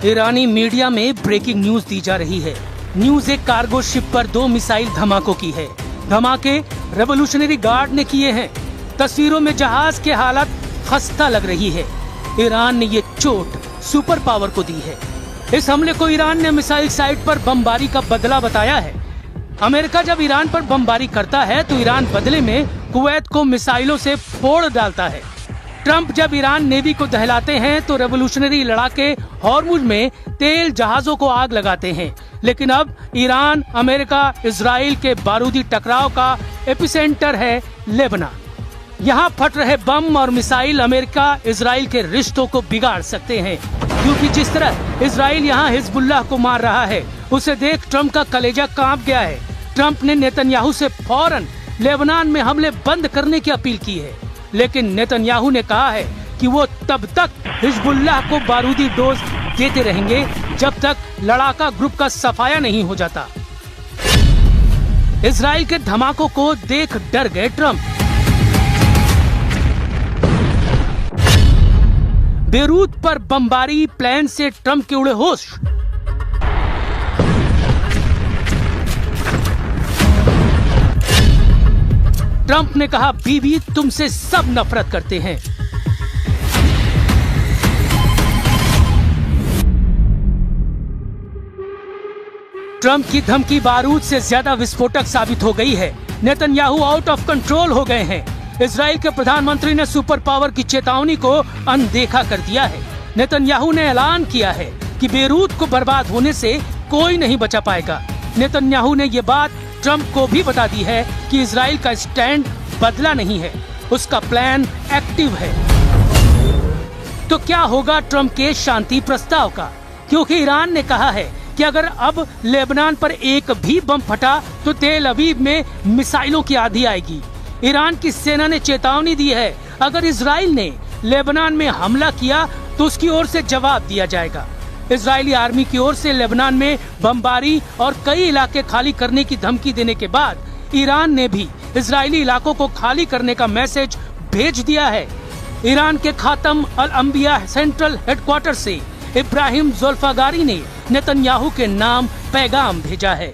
ईरानी media में breaking news दी जा रही है। न्यूज एक कार्गो शिप पर 2 मिसाइल धमाकों की है। धमाके रेवोल्यूशनरी गार्ड ने किए हैं। तस्वीरों में जहाज की हालत खस्ता लग रही है। ईरान ने ये चोट सुपर पावर को दी है। इस हमले को ईरान ने मिसाइल साइट पर बमबारी का बदला बताया है। अमेरिका जब ईरान पर बमबारी करता है तो ईरान बदले में कुवैत को मिसाइलों से फोड़ डालता है। ट्रंप जब ईरान नेवी को दहलाते हैं तो रेवोल्यूशनरी लड़ाके हॉर्मुज में तेल जहाजों को आग लगाते हैं। लेकिन अब ईरान, अमेरिका, इजराइल के बारूदी टकराव का एपिसेंटर है लेबनान। यहाँ फट रहे बम और मिसाइल अमेरिका इजराइल के रिश्तों को बिगाड़ सकते हैं, क्योंकि जिस तरह इजराइल यहाँ हिजबुल्लाह को मार रहा है उसे देख ट्रंप का कलेजा कांप गया है। ट्रंप ने नेतन्याहू से फौरन लेबनान में हमले बंद करने की अपील की है, लेकिन नेतन्याहू ने कहा है कि वो तब तक हिजबुल्लाह को बारूदी डोज देते रहेंगे जब तक लड़ाका ग्रुप का सफाया नहीं हो जाता। इजराइल के धमाकों को देख डर गए ट्रंप। बेरूत पर बमबारी, प्लेन से ट्रंप के उड़े होश। ट्रंप ने कहा, बीबी तुमसे सब नफरत करते हैं। ट्रंप की धमकी बारूद से ज्यादा विस्फोटक साबित हो गई है। नेतन्याहू आउट ऑफ कंट्रोल हो गए हैं। इजराइल के प्रधानमंत्री ने सुपर पावर की चेतावनी को अनदेखा कर दिया है। नेतन्याहू ने ऐलान किया है कि बेरूत को बर्बाद होने से कोई नहीं बचा पाएगा। नेतन्याहू ने ये बात ट्रंप को भी बता दी है कि इजराइल का स्टैंड बदला नहीं है, उसका प्लान एक्टिव है। तो क्या होगा ट्रंप के शांति प्रस्ताव का? क्योंकि ईरान ने कहा है कि अगर अब लेबनान पर एक भी बम फटा तो तेल अवीव में मिसाइलों की आंधी आएगी। ईरान की सेना ने चेतावनी दी है, अगर इजराइल ने लेबनान में हमला किया तो उसकी ओर से जवाब दिया जाएगा। इजरायली आर्मी की ओर से लेबनान में बमबारी और कई इलाके खाली करने की धमकी देने के बाद ईरान ने भी इजरायली इलाकों को खाली करने का मैसेज भेज दिया है। ईरान के खातम अल अंबिया सेंट्रल हेडक्वार्टर से इब्राहिम ज़ुल्फ़ागारी ने नेतन्याहू के नाम पैगाम भेजा है।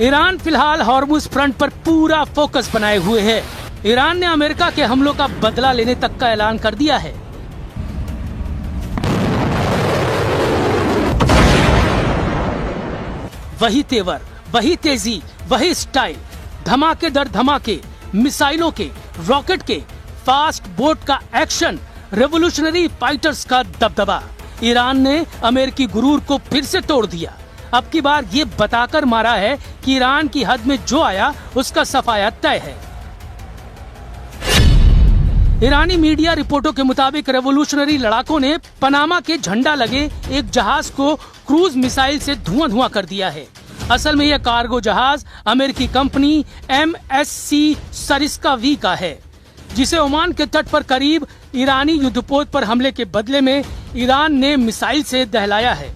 ईरान फिलहाल हॉर्मुज फ्रंट पर पूरा फोकस बनाए हुए है। ईरान ने अमेरिका के हमलों का बदला लेने तक का ऐलान कर दिया है। वही तेवर, वही तेजी, वही स्टाइल, धमाके दर धमाके, मिसाइलों के, रॉकेट के, फास्ट बोट का एक्शन, रेवोल्यूशनरी फाइटर्स का दबदबा। ईरान ने अमेरिकी गुरूर को फिर से तोड़ दिया। अब की बार ये बताकर मारा है कि ईरान की हद में जो आया उसका सफाया तय है। ईरानी मीडिया रिपोर्टों के मुताबिक रेवोल्यूशनरी लड़ाकों ने पनामा के झंडा लगे एक जहाज को क्रूज मिसाइल से धुआं कर दिया है। असल में यह कार्गो जहाज अमेरिकी कंपनी MSC सरिस्का V का है, जिसे ओमान के तट पर करीब ईरानी युद्धपोत पर हमले के बदले में ईरान ने मिसाइल से दहलाया है।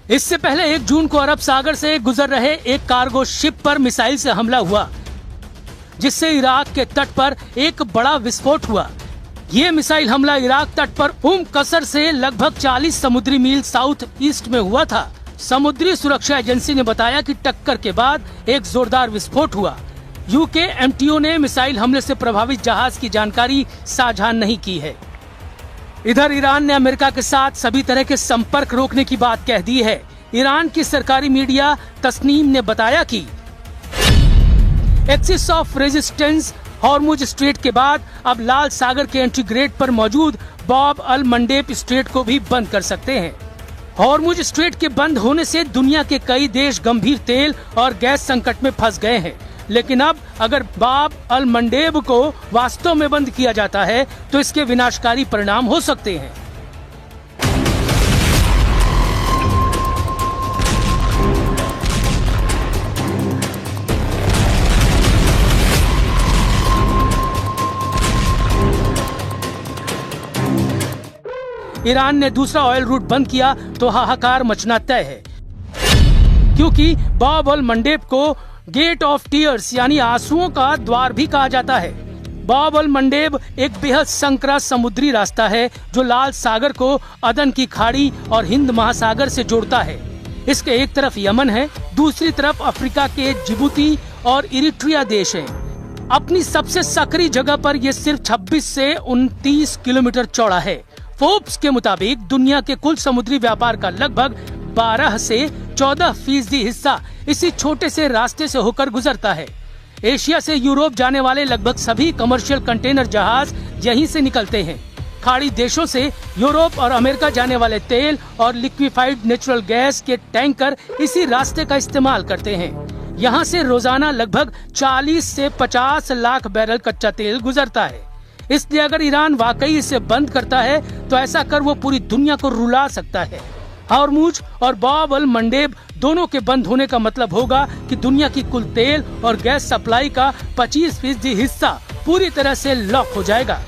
इससे पहले 1 जून को अरब सागर से गुजर रहे एक कार्गो शिप पर मिसाइल से हमला हुआ, जिससे इराक के तट पर एक बड़ा विस्फोट हुआ। ये मिसाइल हमला इराक तट पर कसर से लगभग 40 समुद्री मील साउथ ईस्ट में हुआ था। समुद्री सुरक्षा एजेंसी ने बताया कि टक्कर के बाद एक जोरदार विस्फोट हुआ। यूके MTO ने मिसाइल हमले से प्रभावित जहाज की जानकारी साझा नहीं की है। इधर ईरान ने अमेरिका के साथ सभी तरह के संपर्क रोकने की बात कह दी है। ईरान की सरकारी मीडिया तस्नीम ने बताया कि axis of resistance Hormuz strait के बाद अब लाल सागर के एंट्री गेट पर मौजूद बाब अल मंडेब स्ट्रेट को भी बंद कर सकते हैं। हॉर्मुज स्ट्रेट के बंद होने से दुनिया के कई देश गंभीर तेल और गैस संकट में फंस गए हैं। लेकिन अब अगर बाब अल मंडेब को वास्तव में बंद किया जाता है तो इसके विनाशकारी परिणाम हो सकते हैं। ईरान ने दूसरा ऑयल रूट बंद किया तो हाहाकार मचना तय है, क्योंकि बाब अल मंडेब को गेट ऑफ टीयर्स यानी आंसुओं का द्वार भी कहा जाता है। बाब अल मंडेब एक बेहद संकरा समुद्री रास्ता है जो लाल सागर को अदन की खाड़ी और हिंद महासागर से जोड़ता है। इसके एक तरफ यमन है, दूसरी तरफ अफ्रीका के जिबूती और इरिट्रिया देश हैं। अपनी सबसे सकरी जगह पर यह सिर्फ 26 से 29 किलोमीटर चौड़ा है। फोर्ब्स के मुताबिक दुनिया के कुल समुद्री व्यापार का लगभग 12 से 14% हिस्सा इसी छोटे से रास्ते से होकर गुजरता है। एशिया से यूरोप जाने वाले लगभग सभी कमर्शियल कंटेनर जहाज यहीं से निकलते हैं। खाड़ी देशों से यूरोप और अमेरिका जाने वाले तेल और लिक्विफाइड नेचुरल गैस के टैंकर इसी रास्ते का इस्तेमाल करते हैं। यहाँ से रोजाना लगभग 40 से 50 लाख बैरल कच्चा तेल गुजरता है। इसलिए अगर ईरान वाकई इसे बंद करता है तो ऐसा कर वो पूरी दुनिया को रुला सकता है। हॉर्मुज और बाब अल मंडेब दोनों के बंद होने का मतलब होगा कि दुनिया की कुल तेल और गैस सप्लाई का 25% हिस्सा पूरी तरह से लॉक हो जाएगा।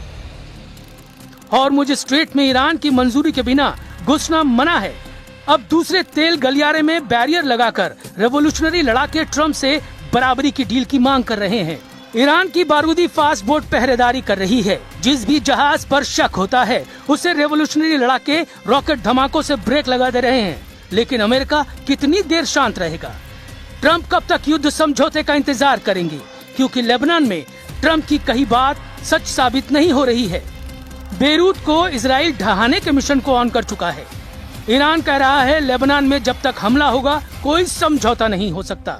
हॉर्मुज स्ट्रेट में ईरान की मंजूरी के बिना घुसना मना है। अब दूसरे तेल गलियारे में बैरियर लगाकर रेवोल्यूशनरी लड़ाके ट्रम्प से बराबरी की डील की मांग कर रहे हैं। ईरान की बारूदी फास्ट बोट पहरेदारी कर रही है। जिस भी जहाज पर शक होता है उसे रेवोल्यूशनरी लड़ाके रॉकेट धमाकों से ब्रेक लगा दे रहे हैं। लेकिन अमेरिका कितनी देर शांत रहेगा? ट्रम्प कब तक युद्ध समझौते का इंतजार करेंगे? क्योंकि लेबनान में ट्रम्प की कही बात सच साबित नहीं हो रही है। बेरूत को इजराइल ढहाने के मिशन को ऑन कर चुका है। ईरान कह रहा है लेबनान में जब तक हमला होगा कोई समझौता नहीं हो सकता।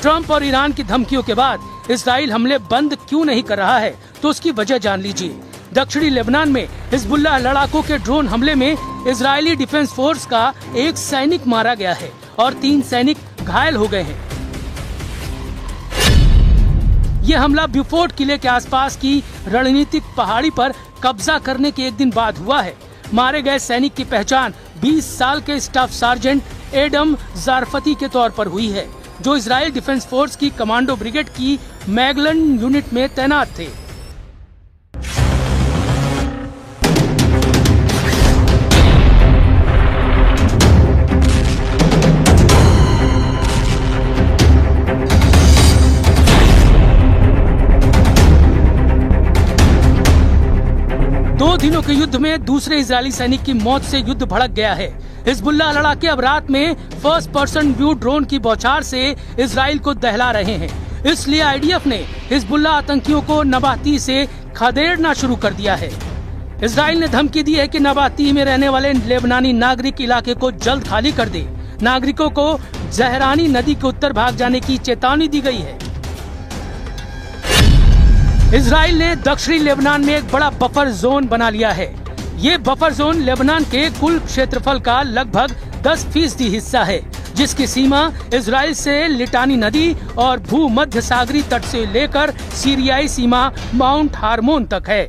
ट्रम्प और ईरान की धमकियों के बाद इजराइल हमले बंद क्यों नहीं कर रहा है तो उसकी वजह जान लीजिए। दक्षिणी लेबनान में हिजबुल्लाह लड़ाकों के ड्रोन हमले में इजरायली डिफेंस फोर्स का एक सैनिक मारा गया है और 3 सैनिक घायल हो गए हैं। ये हमला ब्यूफोर्ट किले के आसपास की रणनीतिक पहाड़ी पर कब्जा करने के एक दिन बाद हुआ है। मारे गए सैनिक की पहचान 20 साल के स्टाफ सार्जेंट एडम जारफती के तौर पर हुई है, जो इजराइल डिफेंस फोर्स की कमांडो ब्रिगेड की मैगलन यूनिट में तैनात थे। दो दिनों के युद्ध में दूसरे इजरायली सैनिक की मौत से युद्ध भड़क गया है। हिजबुल्लाह लड़ाके अब रात में फर्स्ट पर्सन व्यू ड्रोन की बौछार से इजराइल को दहला रहे हैं। इसलिए आईडीएफ ने हिजबुल्लाह आतंकियों को नबाती से खदेड़ना शुरू कर दिया है। इजराइल ने धमकी दी है कि नबाती में रहने वाले लेबनानी नागरिक इलाके को जल्द खाली कर दे। नागरिकों को जहरानी नदी के उत्तर भाग जाने की चेतावनी दी गई है। इजराइल ने दक्षिणी लेबनान में एक बड़ा बफर जोन बना लिया है। ये बफर जोन लेबनान के कुल क्षेत्रफल का लगभग 10% हिस्सा है, जिसकी सीमा इजराइल से लिटानी नदी और भूमध्य सागरी तट से लेकर सीरियाई सीमा माउंट हार्मोन तक है।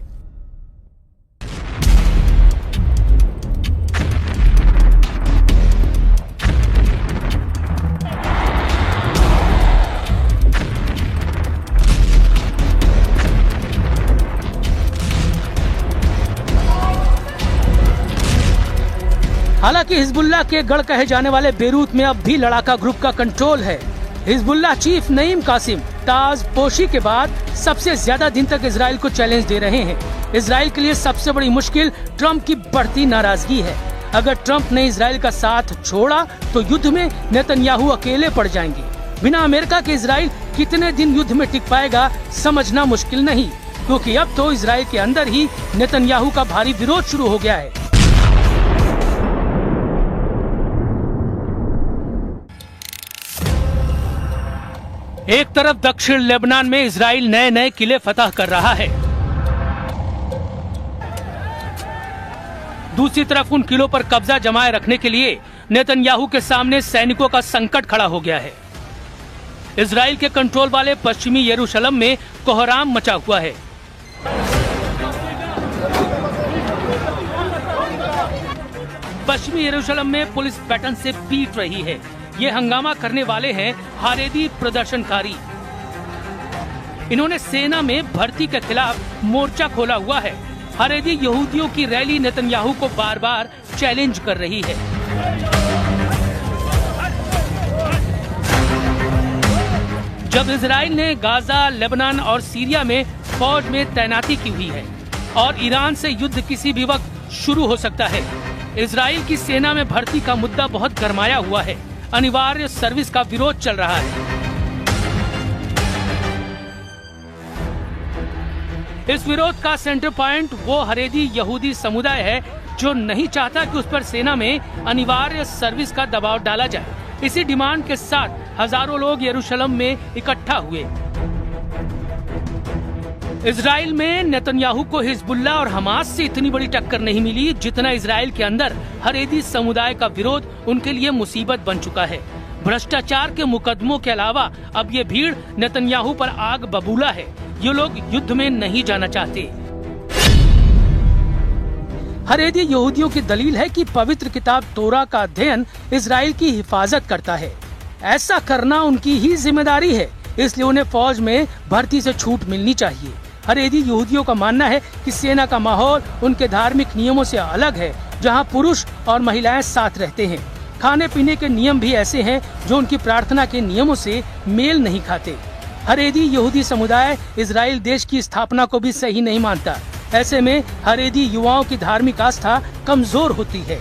हालांकि हिजबुल्लाह के गढ़ कहे जाने वाले बेरूत में अब भी लड़ाका ग्रुप का कंट्रोल है। हिजबुल्लाह चीफ नईम कासिम ताज पोशी के बाद सबसे ज्यादा दिन तक इजराइल को चैलेंज दे रहे हैं। इजराइल के लिए सबसे बड़ी मुश्किल ट्रम्प की बढ़ती नाराजगी है। अगर ट्रम्प ने इजराइल का साथ छोड़ा तो युद्ध में नेतन्याहू अकेले पड़ जाएंगे। बिना अमेरिका के इजराइल कितने दिन युद्ध में टिक पाएगा समझना मुश्किल नहीं, क्योंकि अब तो इजराइल के अंदर ही नेतन्याहू का भारी विरोध शुरू हो गया है। एक तरफ दक्षिण लेबनान में इजराइल नए नए किले फतह कर रहा है। दूसरी तरफ उन किलों पर कब्जा जमाए रखने के लिए नेतन्याहू के सामने सैनिकों का संकट खड़ा हो गया है। इजराइल के कंट्रोल वाले पश्चिमी यरूशलेम में कोहराम मचा हुआ है। पश्चिमी यरूशलेम में पुलिस बैटन से पीट रही है। ये हंगामा करने वाले हैं हारेदी प्रदर्शनकारी। इन्होंने सेना में भर्ती के खिलाफ मोर्चा खोला हुआ है। हारेदी यहूदियों की रैली नेतन्याहू को बार बार चैलेंज कर रही है। जब इजराइल ने गाजा, लेबनान और सीरिया में फौज में तैनाती की हुई है और ईरान से युद्ध किसी भी वक्त शुरू हो सकता है। इजराइल की सेना में भर्ती का मुद्दा बहुत गरमाया हुआ है। अनिवार्य सर्विस का विरोध चल रहा है। इस विरोध का सेंटर पॉइंट वो हारेदी यहूदी समुदाय है जो नहीं चाहता कि उस पर सेना में अनिवार्य सर्विस का दबाव डाला जाए। इसी डिमांड के साथ हजारों लोग यरूशलेम में इकट्ठा हुए। इजराइल में नेतन्याहू को हिजबुल्लाह और हमास से इतनी बड़ी टक्कर नहीं मिली जितना इजराइल के अंदर हारेदी समुदाय का विरोध उनके लिए मुसीबत बन चुका है। भ्रष्टाचार के मुकदमों के अलावा अब ये भीड़ नेतन्याहू पर आग बबूला है। ये लोग युद्ध में नहीं जाना चाहते। हारेदी यहूदियों की दलील है कि पवित्र किताब तोरा का अध्ययन इजराइल की हिफाजत करता है। ऐसा करना उनकी ही जिम्मेदारी है, इसलिए उन्हें फौज में भर्ती से छूट मिलनी चाहिए। हारेदी यहूदियों का मानना है कि सेना का माहौल उनके धार्मिक नियमों से अलग है, जहां पुरुष और महिलाएं साथ रहते हैं। खाने पीने के नियम भी ऐसे हैं जो उनकी प्रार्थना के नियमों से मेल नहीं खाते। हारेदी यहूदी समुदाय इजराइल देश की स्थापना को भी सही नहीं मानता। ऐसे में हारेदी युवाओं की धार्मिक आस्था कमजोर होती है।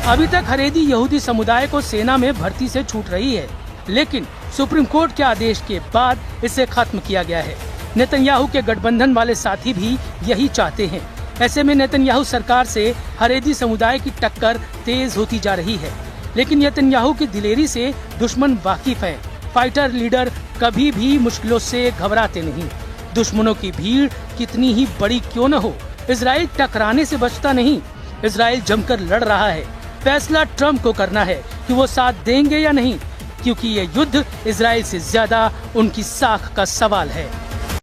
अभी तक हारेदी यहूदी समुदाय को सेना में भर्ती से छूट रही है, लेकिन सुप्रीम कोर्ट के आदेश के बाद इसे खत्म किया गया है। नेतन्याहू के गठबंधन वाले साथी भी यही चाहते हैं। ऐसे में नेतन्याहू सरकार से हारेदी समुदाय की टक्कर तेज होती जा रही है, लेकिन नेतन्याहू की दिलेरी से दुश्मन वाकिफ हैं। फाइटर लीडर कभी भी मुश्किलों से घबराते नहीं। दुश्मनों की भीड़ कितनी ही बड़ी क्यों न हो, इजराइल टकराने से बचता नहीं। इजराइल जमकर लड़ रहा है। फैसला ट्रम्प को करना है कि वो साथ देंगे या नहीं, क्योंकि ये युद्ध इजराइल से ज्यादा उनकी साख का सवाल है।